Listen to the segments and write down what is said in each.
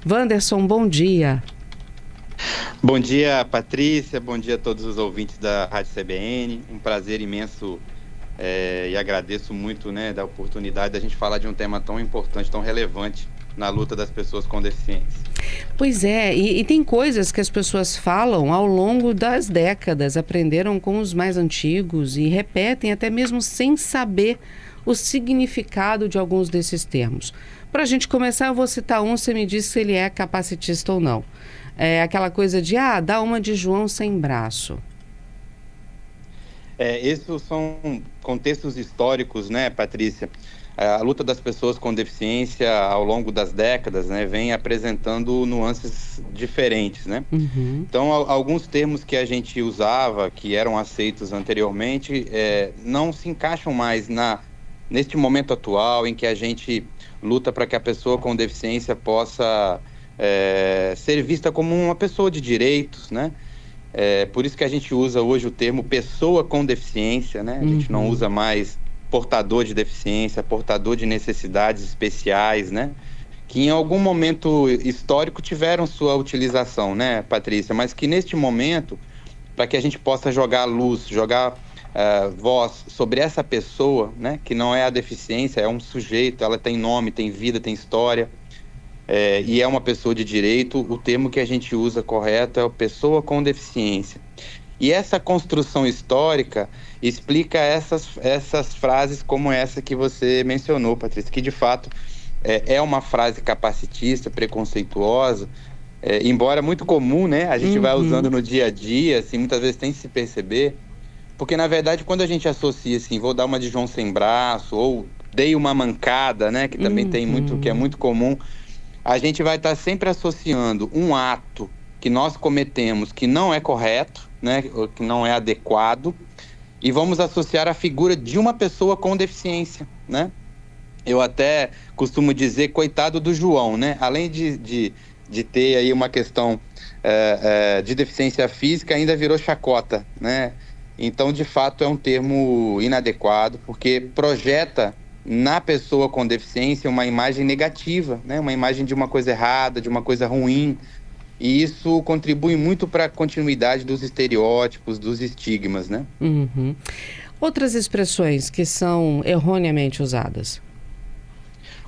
Wanderson, bom dia. Bom dia, Patrícia. Bom dia a todos os ouvintes da Rádio CBN. Um prazer imenso e agradeço muito, da oportunidade da gente falar de um tema tão importante, tão relevante na luta das pessoas com deficiência. Pois é, e tem coisas que as pessoas falam ao longo das décadas, aprenderam com os mais antigos e repetem até mesmo sem saber o significado de alguns desses termos. Para a gente começar, eu vou citar um, você me diz se ele é capacitista ou não. É aquela coisa de, dá uma de João sem braço. Esses são contextos históricos, Patrícia? A luta das pessoas com deficiência ao longo das décadas, vem apresentando nuances diferentes, Uhum. Então, alguns termos que a gente usava, que eram aceitos anteriormente, não se encaixam mais neste momento atual em que a gente luta para que a pessoa com deficiência possa ser vista como uma pessoa de direitos, por isso que a gente usa hoje o termo pessoa com deficiência, A gente não usa mais portador de deficiência, portador de necessidades especiais, que em algum momento histórico tiveram sua utilização, Patrícia? Mas que neste momento, para que a gente possa jogar luz, jogar voz sobre essa pessoa, que não é a deficiência, é um sujeito, ela tem nome, tem vida, tem história, e é uma pessoa de direito, o termo que a gente usa correto é a pessoa com deficiência. E essa construção histórica explica essas frases como essa que você mencionou, Patrícia, que de fato é uma frase capacitista, preconceituosa, embora muito comum, a gente vai usando no dia a dia, assim, muitas vezes sem se perceber, porque na verdade quando a gente associa assim, vou dar uma de João sem braço, ou dei uma mancada, que também tem muito, que é muito comum, a gente vai estar sempre associando um ato que nós cometemos que não é correto, que não é adequado, e vamos associar a figura de uma pessoa com deficiência, Eu até costumo dizer, coitado do João, Além de ter aí uma questão de deficiência física, ainda virou chacota, Então, de fato, é um termo inadequado, porque projeta na pessoa com deficiência uma imagem negativa, Uma imagem de uma coisa errada, de uma coisa ruim, e isso contribui muito para a continuidade dos estereótipos, dos estigmas, Uhum. Outras expressões que são erroneamente usadas?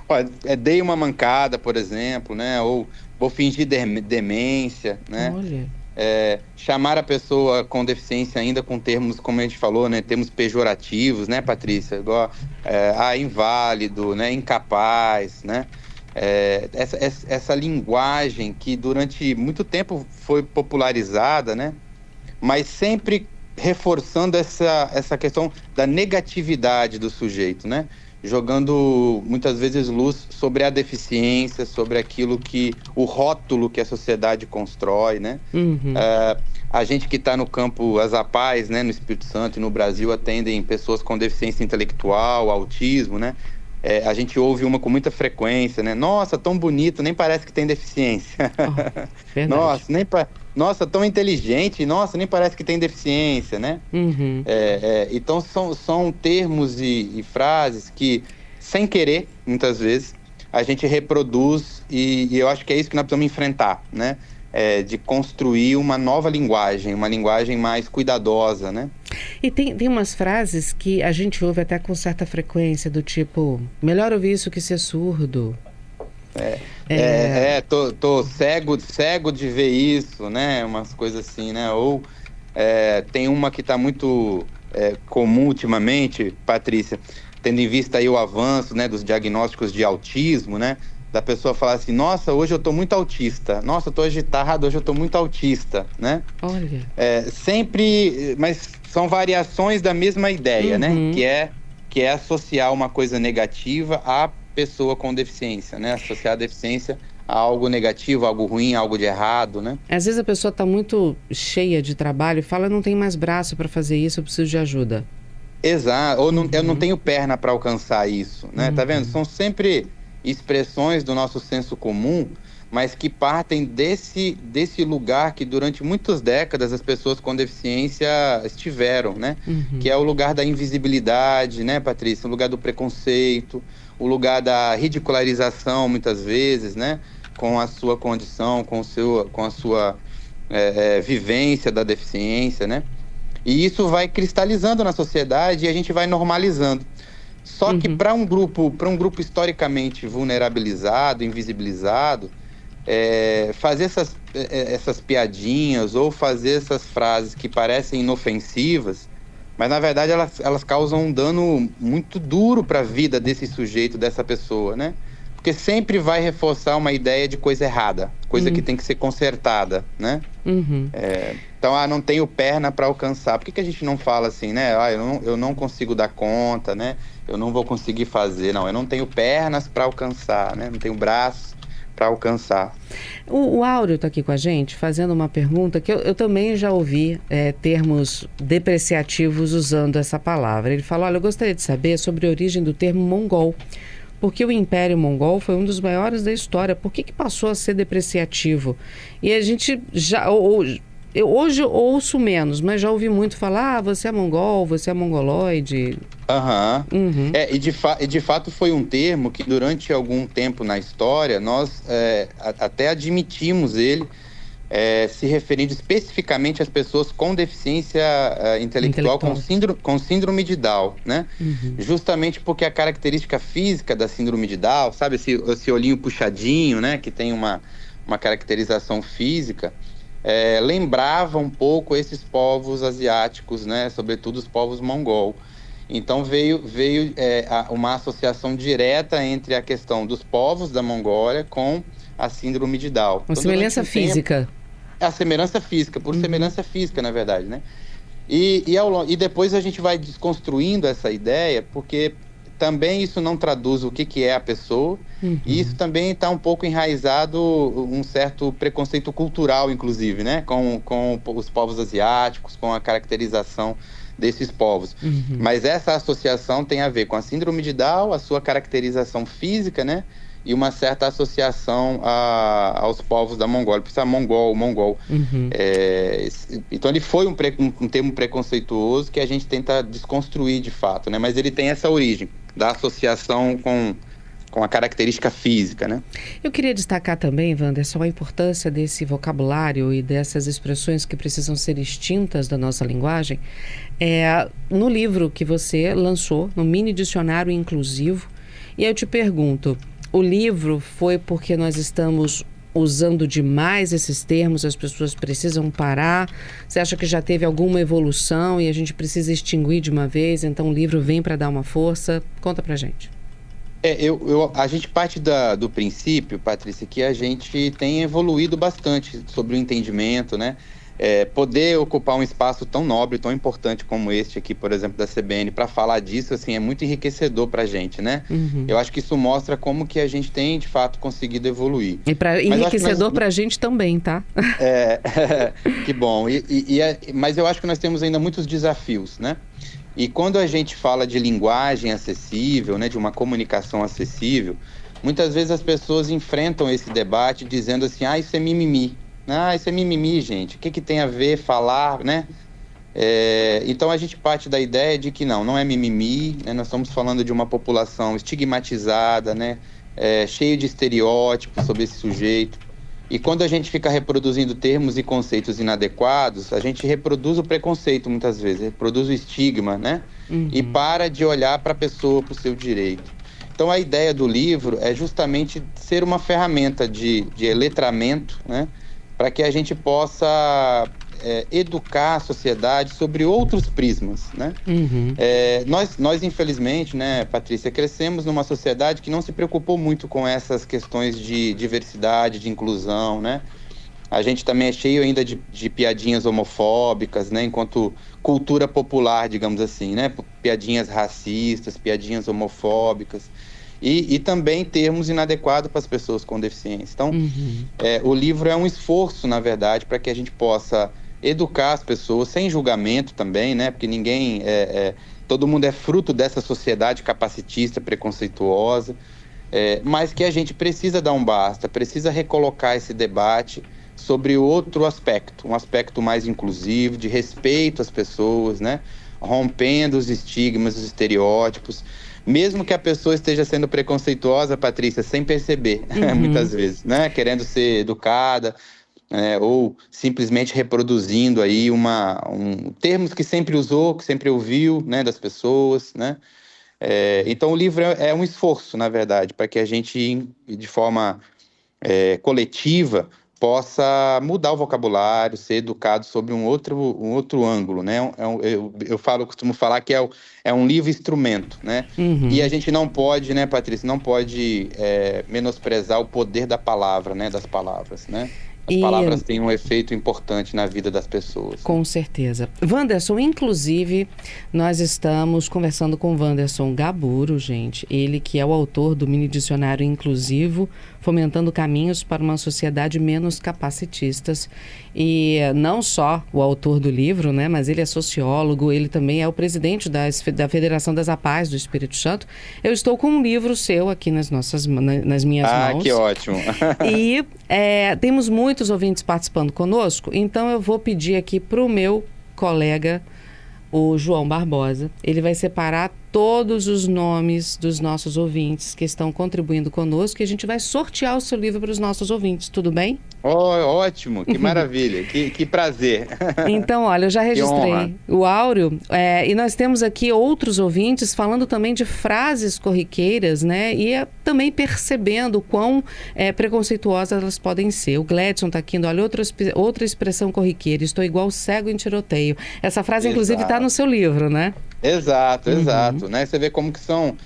Olha, dei uma mancada, por exemplo, ou vou fingir demência, Olha. Chamar a pessoa com deficiência ainda com termos, como a gente falou, termos pejorativos, Patrícia? Igual inválido, incapaz, essa linguagem que durante muito tempo foi popularizada, mas sempre reforçando essa questão da negatividade do sujeito, jogando muitas vezes luz sobre a deficiência, sobre o rótulo que a sociedade constrói, a gente que está no campo, as APAES, no Espírito Santo e no Brasil, atendem pessoas com deficiência intelectual, autismo, a gente ouve uma com muita frequência, Nossa, tão bonito, nem parece que tem deficiência. Verdade. Nossa, tão inteligente, nossa, nem parece que tem deficiência, Uhum. Então são termos e frases que, sem querer, muitas vezes, a gente reproduz e eu acho que é isso que nós precisamos enfrentar, de construir uma nova linguagem, uma linguagem mais cuidadosa, E tem umas frases que a gente ouve até com certa frequência, do tipo, melhor ouvir isso que ser surdo. Tô cego de ver isso, umas coisas assim, Ou tem uma que está muito comum ultimamente, Patrícia, tendo em vista aí o avanço, dos diagnósticos de autismo, da pessoa falar assim, nossa, hoje eu tô muito autista, nossa, eu tô agitado, hoje eu tô muito autista, Olha. Sempre, mas são variações da mesma ideia, que é associar uma coisa negativa à pessoa com deficiência, associar a deficiência a algo negativo, algo ruim, algo de errado, Às vezes a pessoa está muito cheia de trabalho e fala, não tem mais braço para fazer isso, eu preciso de ajuda. Exato, ou eu não tenho perna para alcançar isso, Tá vendo? São sempre expressões do nosso senso comum, mas que partem desse lugar que durante muitas décadas as pessoas com deficiência estiveram, Que é o lugar da invisibilidade, Patrícia? O lugar do preconceito, o lugar da ridicularização, muitas vezes, com a sua condição, com a sua vivência da deficiência, né? E isso vai cristalizando na sociedade e a gente vai normalizando. Só que para um grupo historicamente vulnerabilizado, invisibilizado, fazer essas piadinhas ou fazer essas frases que parecem inofensivas, mas na verdade elas causam um dano muito duro para a vida desse sujeito, dessa pessoa, né? Porque sempre vai reforçar uma ideia de coisa errada, coisa que tem que ser consertada, né? Então, não tenho perna para alcançar. Por que a gente não fala assim, né? Eu não consigo dar conta, né? Eu não vou conseguir fazer. Não, eu não tenho pernas para alcançar, né? Não tenho braços para alcançar. O Áureo está aqui com a gente fazendo uma pergunta que eu também já ouvi termos depreciativos usando essa palavra. Ele fala, olha, eu gostaria de saber sobre a origem do termo mongol. Porque o Império Mongol foi um dos maiores da história. Por que passou a ser depreciativo? E a gente já... Eu hoje ouço menos, mas já ouvi muito falar, você é mongol, você é mongoloide. E de fato foi um termo que durante algum tempo na história nós até admitimos ele, se referindo especificamente às pessoas com deficiência intelectual. Com síndrome de Down, né? Justamente porque a característica física da síndrome de Down, sabe, esse olhinho puxadinho, né, que tem uma caracterização física, lembrava um pouco esses povos asiáticos, né, sobretudo os povos mongol. Então veio uma associação direta entre a questão dos povos da Mongólia com a síndrome de Down. Uma semelhança física. A semelhança física, por semelhança física, na verdade, né? E depois a gente vai desconstruindo essa ideia, porque também isso não traduz o que é a pessoa, e isso também está um pouco enraizado, um certo preconceito cultural, inclusive, né? Com os povos asiáticos, com a caracterização desses povos. Mas essa associação tem a ver com a síndrome de Down, a sua caracterização física, né? E uma certa associação aos povos da Mongólia, por isso mongol. Então ele foi um termo preconceituoso que a gente tenta desconstruir de fato, né? Mas ele tem essa origem da associação com a característica física, né? Eu queria destacar também, Wanderson, a importância desse vocabulário e dessas expressões que precisam ser extintas da nossa linguagem. No livro que você lançou, no Mini Dicionário Inclusivo, e eu te pergunto, o livro foi porque nós estamos usando demais esses termos, as pessoas precisam parar? Você acha que já teve alguma evolução e a gente precisa extinguir de uma vez, então o livro vem para dar uma força? Conta pra gente. A gente parte do princípio, Patrícia, que a gente tem evoluído bastante sobre o entendimento, né? Poder ocupar um espaço tão nobre, tão importante como este aqui, por exemplo, da CBN, para falar disso, assim, é muito enriquecedor para a gente, né? Eu acho que isso mostra como que a gente tem, de fato, conseguido evoluir. E enriquecedor para a gente também, tá? Que bom. Mas eu acho que nós temos ainda muitos desafios, né? E quando a gente fala de linguagem acessível, né, de uma comunicação acessível, muitas vezes as pessoas enfrentam esse debate dizendo assim, isso é mimimi. Isso é mimimi, gente. O que tem a ver falar, né? Então a gente parte da ideia de que não é mimimi, né? Nós estamos falando de uma população estigmatizada, né? Cheio de estereótipos sobre esse sujeito. E quando a gente fica reproduzindo termos e conceitos inadequados, a gente reproduz o preconceito muitas vezes, reproduz o estigma, né? E para de olhar para a pessoa, para o seu direito. Então a ideia do livro é justamente ser uma ferramenta de letramento, né? Para que a gente possa educar a sociedade sobre outros prismas, né? Nós, infelizmente, né, Patrícia, crescemos numa sociedade que não se preocupou muito com essas questões de diversidade, de inclusão, né? A gente também é cheio ainda de piadinhas homofóbicas, né? Enquanto cultura popular, digamos assim, né? Piadinhas racistas, piadinhas homofóbicas. E também termos inadequados para as pessoas com deficiência. Então, o livro é um esforço, na verdade, para que a gente possa educar as pessoas, sem julgamento também, né? Porque todo mundo é fruto dessa sociedade capacitista, preconceituosa, mas que a gente precisa dar um basta, precisa recolocar esse debate sobre outro aspecto, um aspecto mais inclusivo, de respeito às pessoas, né? Rompendo os estigmas, os estereótipos. mesmo que a pessoa esteja sendo preconceituosa, Patrícia, sem perceber, muitas vezes, né? Querendo ser educada, ou simplesmente reproduzindo aí termos que sempre usou, que sempre ouviu, né, das pessoas, né? Então o livro é um esforço, na verdade, para que a gente, de forma coletiva, possa mudar o vocabulário, ser educado sobre um outro ângulo, né? Eu costumo falar que é um livro-instrumento, né? E a gente não pode, né, Patrícia, não pode menosprezar o poder da palavra, né, das palavras, né? As palavras têm um efeito importante na vida das pessoas. Com certeza. Wanderson, inclusive, nós estamos conversando com o Wanderson Gaburo, gente. Ele que é o autor do Mini Dicionário Inclusivo, fomentando caminhos para uma sociedade menos capacitistas. E não só o autor do livro, né, mas ele é sociólogo, ele também é o presidente da Federação das APAES do Espírito Santo. Eu estou com um livro seu aqui nas minhas mãos. Ah, que ótimo. E temos muitos ouvintes participando conosco, então eu vou pedir aqui para o meu colega, o João Barbosa. Ele vai separar todos os nomes dos nossos ouvintes que estão contribuindo conosco e a gente vai sortear o seu livro para os nossos ouvintes, tudo bem? Ótimo, que maravilha, que prazer. Então, olha, eu já registrei o Áureo e nós temos aqui outros ouvintes falando também de frases corriqueiras, né? E também percebendo quão preconceituosas elas podem ser. O Gledson está aqui, olha, outra expressão corriqueira, estou igual cego em tiroteio. Essa frase, inclusive, está no seu livro, né? Exato, né? Você vê como que são...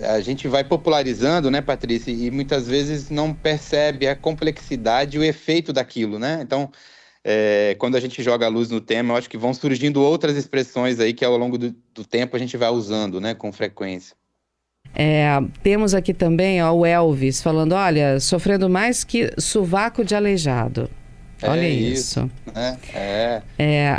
a gente vai popularizando, né, Patrícia, e muitas vezes não percebe a complexidade e o efeito daquilo, né? Então, quando a gente joga a luz no tema, eu acho que vão surgindo outras expressões aí que ao longo do tempo a gente vai usando, né, com frequência. Temos aqui também o Elvis falando, olha, sofrendo mais que sovaco de aleijado. Olha isso.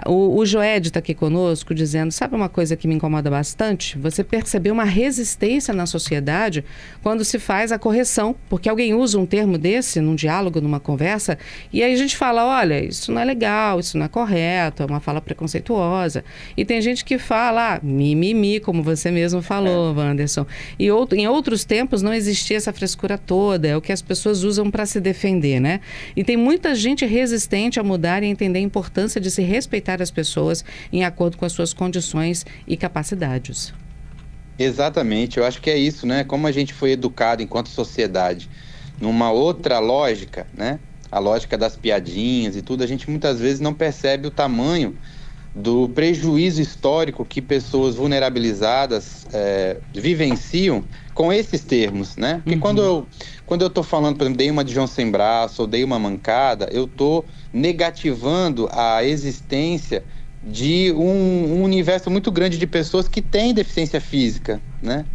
O Joed está aqui conosco dizendo, sabe uma coisa que me incomoda bastante? Você percebeu uma resistência na sociedade quando se faz a correção, porque alguém usa um termo desse num diálogo, numa conversa, e aí a gente fala, olha, isso não é legal, isso não é correto, é uma fala preconceituosa. E tem gente que fala, mimimi, como você mesmo falou, Wanderson. E em outros tempos não existia essa frescura toda, é o que as pessoas usam para se defender, né? E tem muita gente resistente a mudar e entender a importância de se respeitar as pessoas em acordo com as suas condições e capacidades. Exatamente, eu acho que é isso, né? Como a gente foi educado enquanto sociedade numa outra lógica, né? A lógica das piadinhas e tudo, a gente muitas vezes não percebe o tamanho do prejuízo histórico que pessoas vulnerabilizadas vivenciam com esses termos, né? Porque quando eu tô falando, por exemplo, dei uma de João sem braço ou dei uma mancada, eu tô negativando a existência de um universo muito grande de pessoas que têm deficiência física, né?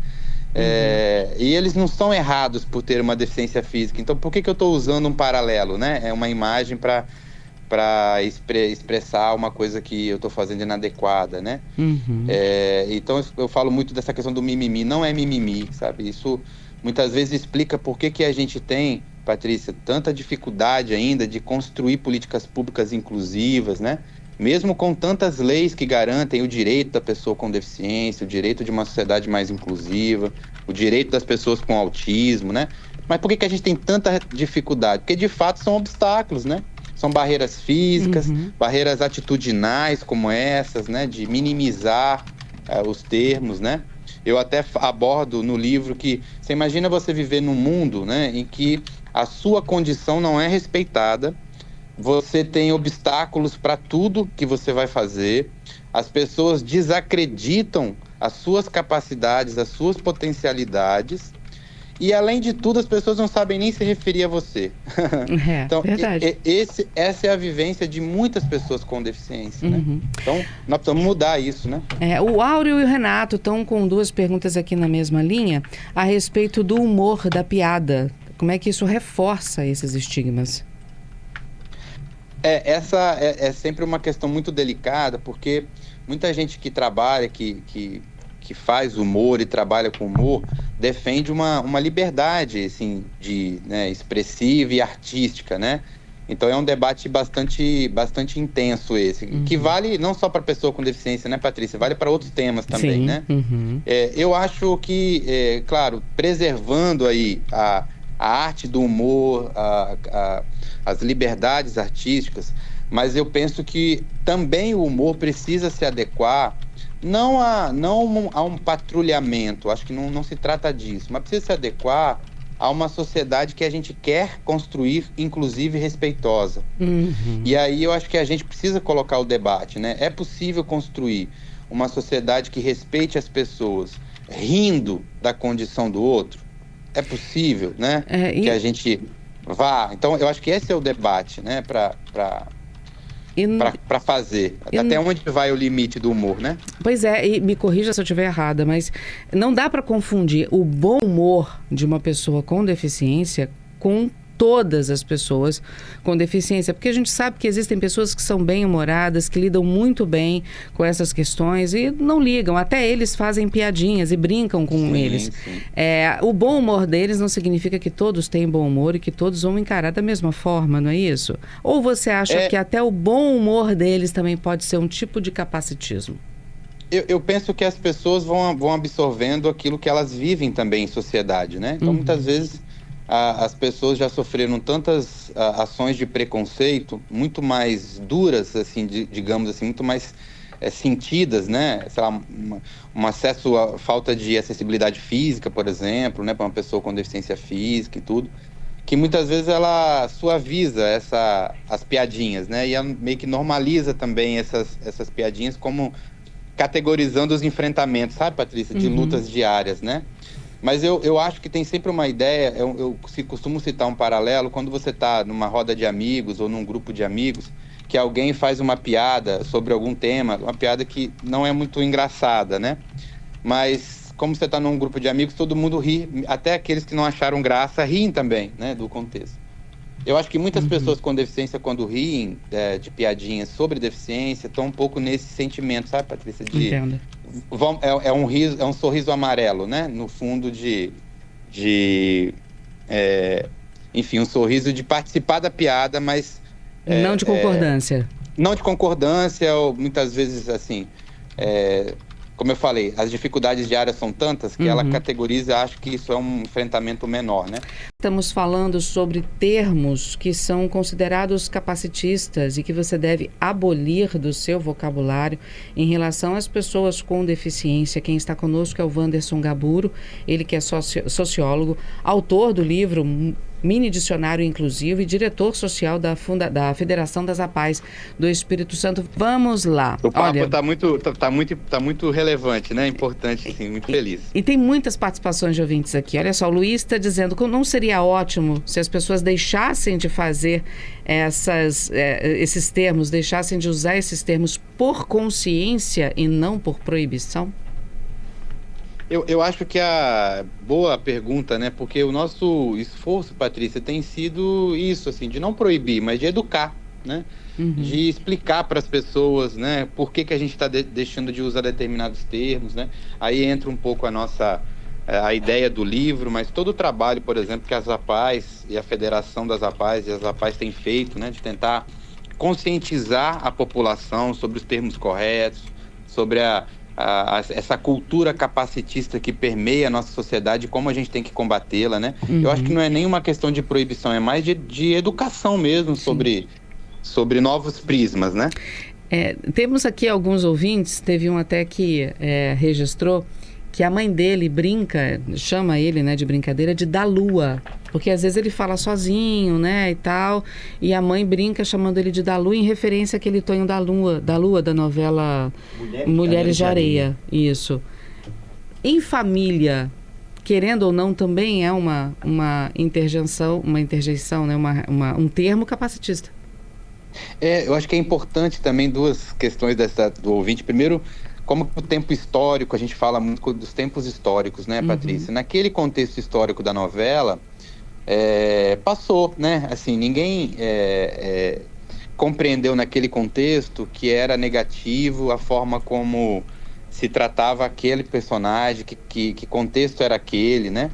E eles não são errados por ter uma deficiência física. Então, por que eu estou usando um paralelo, né? É uma imagem para expressar uma coisa que eu estou fazendo inadequada, né? Então, eu falo muito dessa questão do mimimi. Não é mimimi, sabe? Isso muitas vezes explica por que a gente tem, Patrícia, tanta dificuldade ainda de construir políticas públicas inclusivas, né? Mesmo com tantas leis que garantem o direito da pessoa com deficiência, o direito de uma sociedade mais inclusiva, o direito das pessoas com autismo, né? Mas por que a gente tem tanta dificuldade? Porque, de fato, são obstáculos, né? São barreiras físicas, barreiras atitudinais como essas, né? De minimizar os termos, né? Eu até abordo no livro que você imagina você viver num mundo, né, em que a sua condição não é respeitada, você tem obstáculos para tudo que você vai fazer, as pessoas desacreditam as suas capacidades, as suas potencialidades, e além de tudo as pessoas não sabem nem se referir a você. Então, verdade. Essa é a vivência de muitas pessoas com deficiência, né? Então, nós precisamos mudar isso, né? O Áureo e o Renato estão com duas perguntas aqui na mesma linha a respeito do humor, da piada. Como é que isso reforça esses estigmas? Essa é sempre uma questão muito delicada, porque muita gente que trabalha, que faz humor e trabalha com humor, defende uma liberdade, assim, né, expressiva e artística, né? Então é um debate bastante intenso esse, que vale não só para pessoa com deficiência, né, Patrícia? Vale para outros temas também, Sim. né? Eu acho que, claro, preservando aí a arte do humor, as liberdades artísticas, mas eu penso que também o humor precisa se adequar não a um patrulhamento, acho que não se trata disso, mas precisa se adequar a uma sociedade que a gente quer construir, inclusive respeitosa. E aí eu acho que a gente precisa colocar o debate, né? É possível construir uma sociedade que respeite as pessoas, rindo da condição do outro? É possível, né? Que a gente vá... Então, eu acho que esse é o debate, né? Para fazer. Até onde vai o limite do humor, né? Pois é, e me corrija se eu estiver errada, mas não dá para confundir o bom humor de uma pessoa com deficiência com todas as pessoas com deficiência, porque a gente sabe que existem pessoas que são bem-humoradas, que lidam muito bem com essas questões e não ligam, até eles fazem piadinhas e brincam com eles. Sim. O bom humor deles não significa que todos têm bom humor e que todos vão encarar da mesma forma, não é isso? Ou você acha que até o bom humor deles também pode ser um tipo de capacitismo? Eu penso que as pessoas vão absorvendo aquilo que elas vivem também em sociedade, né? Então, muitas vezes, as pessoas já sofreram tantas ações de preconceito, muito mais duras, assim, digamos assim, muito mais sentidas, né? Sei lá, um acesso à falta de acessibilidade física, por exemplo, né? Para uma pessoa com deficiência física e tudo, que muitas vezes ela suaviza as piadinhas, né? E ela meio que normaliza também essas piadinhas como categorizando os enfrentamentos, sabe, Patrícia? De lutas diárias, né? Mas eu acho que tem sempre uma ideia, eu costumo citar um paralelo, quando você está numa roda de amigos ou num grupo de amigos, que alguém faz uma piada sobre algum tema, uma piada que não é muito engraçada, né? Mas como você está num grupo de amigos, todo mundo ri, até aqueles que não acharam graça riem também, né, do contexto. Eu acho que muitas pessoas com deficiência, quando riem de piadinhas sobre deficiência, estão um pouco nesse sentimento, sabe, Patrícia? Entendo. É um sorriso amarelo, né? No fundo enfim, um sorriso de participar da piada, mas... não de concordância. Não de concordância, ou muitas vezes, assim... como eu falei, as dificuldades diárias são tantas que ela categoriza, acho que isso é um enfrentamento menor, né? Estamos falando sobre termos que são considerados capacitistas e que você deve abolir do seu vocabulário em relação às pessoas com deficiência. Quem está conosco é o Wanderson Gaburo, ele que é sociólogo, autor do livro Mini Dicionário Inclusivo e diretor social da Federação das APAES do Espírito Santo. Vamos lá. O papo tá muito relevante, né? Importante, sim, muito feliz. E tem muitas participações de ouvintes aqui. Olha só, o Luiz está dizendo que não seria ótimo se as pessoas deixassem de fazer esses termos, deixassem de usar esses termos por consciência e não por proibição? Eu acho que boa pergunta, né? Porque o nosso esforço, Patrícia, tem sido isso, assim, de não proibir, mas de educar, né? De explicar para as pessoas, né? Por que a gente está deixando de usar determinados termos, né? Aí entra um pouco a ideia do livro, mas todo o trabalho, por exemplo, que as APAES e a Federação das APAES e as APAES têm feito, né? De tentar conscientizar a população sobre os termos corretos, sobre essa cultura capacitista que permeia a nossa sociedade, como a gente tem que combatê-la, né? Eu acho que não é nenhuma questão de proibição, é mais de educação mesmo sobre novos prismas, né? Temos aqui alguns ouvintes, teve um até que registrou que a mãe dele chama ele, né, de brincadeira, de da lua, porque às vezes ele fala sozinho, né, e tal, e a mãe brinca chamando ele de da lua em referência àquele Tonho da Lua da novela Mulheres de Areia. Isso. Em família, querendo ou não, também é uma interjeição, né, um termo capacitista. Eu acho que é importante também duas questões do ouvinte. Primeiro, como o tempo histórico, a gente fala muito dos tempos históricos, né, Patrícia? Naquele contexto histórico da novela, passou, né? Assim, ninguém compreendeu naquele contexto que era negativo a forma como se tratava aquele personagem, que contexto era aquele, né?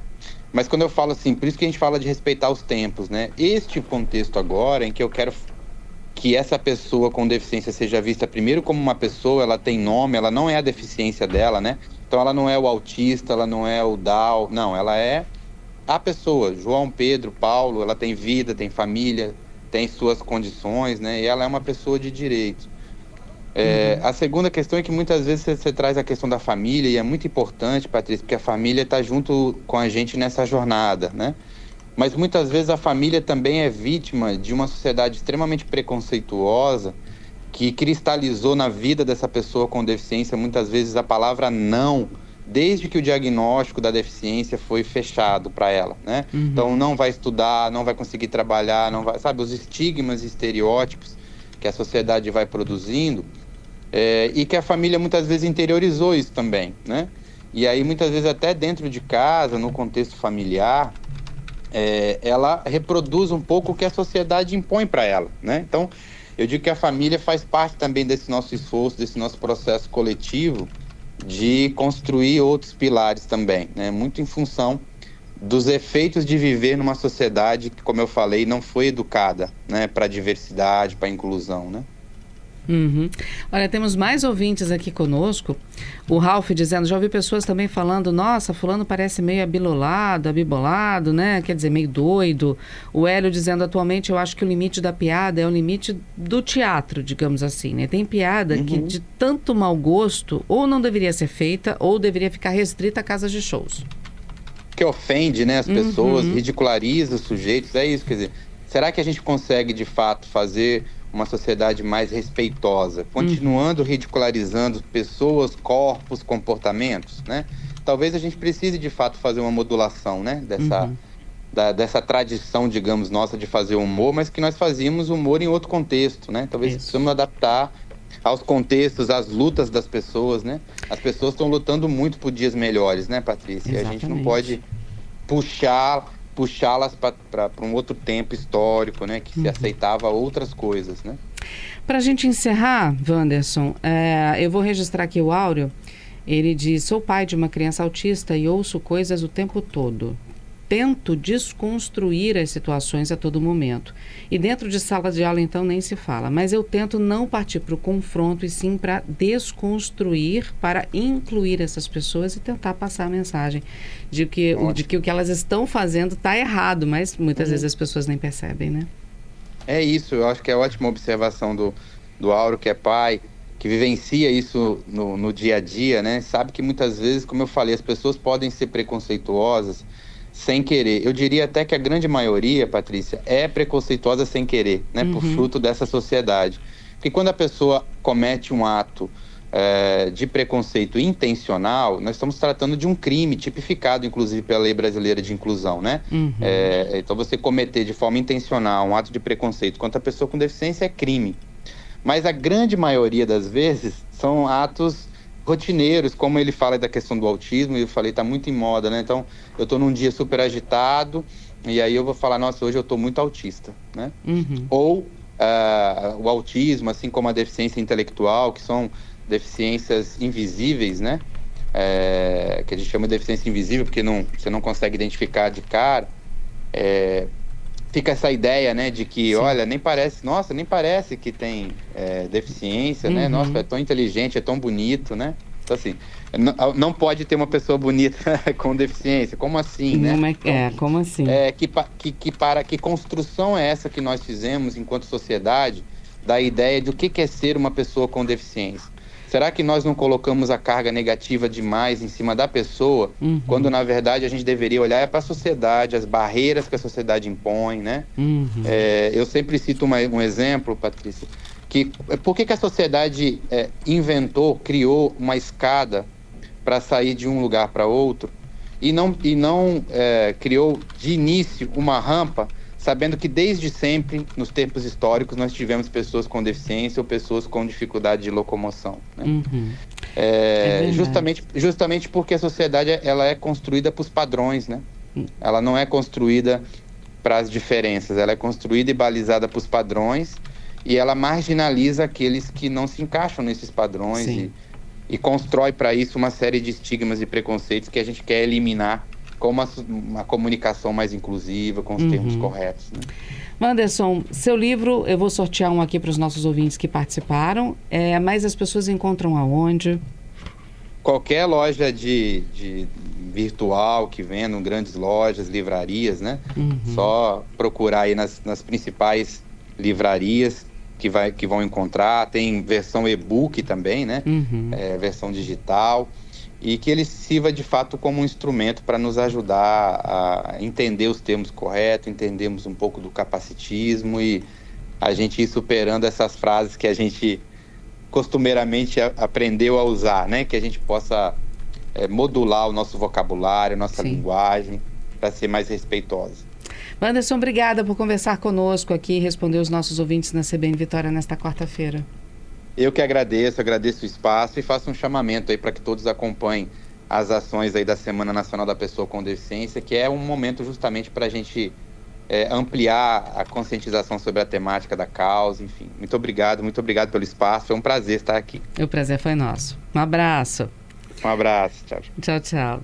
Mas quando eu falo assim, por isso que a gente fala de respeitar os tempos, né? Este contexto agora em que eu quero que essa pessoa com deficiência seja vista primeiro como uma pessoa, ela tem nome, ela não é a deficiência dela, né? Então ela não é o autista, ela não é o Down, não, ela é a pessoa, João, Pedro, Paulo, ela tem vida, tem família, tem suas condições, né? E ela é uma pessoa de direito. A segunda questão é que muitas vezes você traz a questão da família, e é muito importante, Patrícia, porque a família está junto com a gente nessa jornada, né? Mas muitas vezes a família também é vítima de uma sociedade extremamente preconceituosa que cristalizou na vida dessa pessoa com deficiência muitas vezes a palavra não, desde que o diagnóstico da deficiência foi fechado para ela, né? Então não vai estudar, não vai conseguir trabalhar, não vai, sabe, os estigmas e estereótipos que a sociedade vai produzindo, e que a família muitas vezes interiorizou isso também, né? E aí muitas vezes até dentro de casa, no contexto familiar, ela reproduz um pouco o que a sociedade impõe para ela, né? Então, eu digo que a família faz parte também desse nosso esforço, desse nosso processo coletivo de construir outros pilares também, né? Muito em função dos efeitos de viver numa sociedade que, como eu falei, não foi educada, né, para a diversidade, para a inclusão, né? Olha, temos mais ouvintes aqui conosco. O Ralph dizendo, já ouvi pessoas também falando, nossa, fulano parece meio abibolado, né? Quer dizer, meio doido. O Hélio dizendo, atualmente eu acho que o limite da piada é o limite do teatro, digamos assim, né? Tem piada que de tanto mau gosto ou não deveria ser feita ou deveria ficar restrita a casas de shows. Que ofende, né, as pessoas, ridiculariza os sujeitos, é isso, quer dizer, será que a gente consegue de fato fazer uma sociedade mais respeitosa, continuando ridicularizando pessoas, corpos, comportamentos, né? Talvez a gente precise de fato fazer uma modulação, né, dessa tradição, digamos, nossa de fazer humor, mas que nós fazíamos humor em outro contexto, né? Talvez precisamos adaptar aos contextos, às lutas das pessoas, né? As pessoas estão lutando muito por dias melhores, né, Patrícia? Exatamente. E a gente não pode puxá-las para um outro tempo histórico, né? Que se aceitava outras coisas, né? Para a gente encerrar, Wanderson, eu vou registrar aqui o áudio. Ele diz, sou pai de uma criança autista e ouço coisas o tempo todo. Tento desconstruir as situações a todo momento. E dentro de sala de aula, então, nem se fala. Mas eu tento não partir para o confronto e sim para desconstruir, para incluir essas pessoas e tentar passar a mensagem de que o que elas estão fazendo está errado, mas muitas vezes as pessoas nem percebem, né? É isso, eu acho que é ótima observação do Auro, que é pai, que vivencia isso no dia a dia, né? Sabe que muitas vezes, como eu falei, as pessoas podem ser preconceituosas sem querer. Eu diria até que a grande maioria, Patrícia, é preconceituosa sem querer, né? Por fruto dessa sociedade. Porque quando a pessoa comete um ato de preconceito intencional, nós estamos tratando de um crime tipificado, inclusive, pela Lei Brasileira de Inclusão, né? Então, você cometer de forma intencional um ato de preconceito contra a pessoa com deficiência é crime. Mas a grande maioria das vezes são atos rotineiros, como ele fala da questão do autismo, eu falei, tá muito em moda, né? Então, eu tô num dia super agitado, e aí eu vou falar, nossa, hoje eu tô muito autista, né? Ou o autismo, assim como a deficiência intelectual, que são deficiências invisíveis, né? Que a gente chama de deficiência invisível, porque você não consegue identificar de cara. Fica essa ideia, né, de que, olha, nem parece que tem deficiência, né? Nossa, é tão inteligente, é tão bonito, né? Então, assim, não pode ter uma pessoa bonita com deficiência. Como assim, né? Como assim? Que construção é essa que nós fizemos enquanto sociedade da ideia de o que é ser uma pessoa com deficiência? Será que nós não colocamos a carga negativa demais em cima da pessoa, quando na verdade a gente deveria olhar para a sociedade, as barreiras que a sociedade impõe, né? Eu sempre cito um exemplo, Patrícia, que por que a sociedade criou uma escada para sair de um lugar para outro e não criou de início uma rampa, sabendo que desde sempre, nos tempos históricos, nós tivemos pessoas com deficiência ou pessoas com dificuldade de locomoção, né? Justamente porque a sociedade ela é construída para os padrões, né? Ela não é construída para as diferenças, ela é construída e balizada para os padrões, e ela marginaliza aqueles que não se encaixam nesses padrões e constrói para isso uma série de estigmas e preconceitos que a gente quer eliminar com uma comunicação mais inclusiva, com os termos corretos, né? Wanderson, seu livro, eu vou sortear um aqui para os nossos ouvintes que participaram, mas as pessoas encontram aonde? Qualquer loja de virtual que vendam, grandes lojas, livrarias, né? Só procurar aí nas principais livrarias que vão encontrar. Tem versão e-book também, né? Versão digital. E que ele sirva de fato como um instrumento para nos ajudar a entender os termos corretos, entendermos um pouco do capacitismo e a gente ir superando essas frases que a gente costumeiramente aprendeu a usar, né? Que a gente possa modular o nosso vocabulário, nossa linguagem, para ser mais respeitosa. Wanderson, obrigada por conversar conosco aqui e responder os nossos ouvintes na CBN Vitória nesta quarta-feira. Eu que agradeço o espaço e faço um chamamento aí para que todos acompanhem as ações aí da Semana Nacional da Pessoa com Deficiência, que é um momento justamente para a gente ampliar a conscientização sobre a temática da causa, enfim. Muito obrigado pelo espaço, foi um prazer estar aqui. O prazer foi nosso. Um abraço. Um abraço, tchau. Tchau, tchau.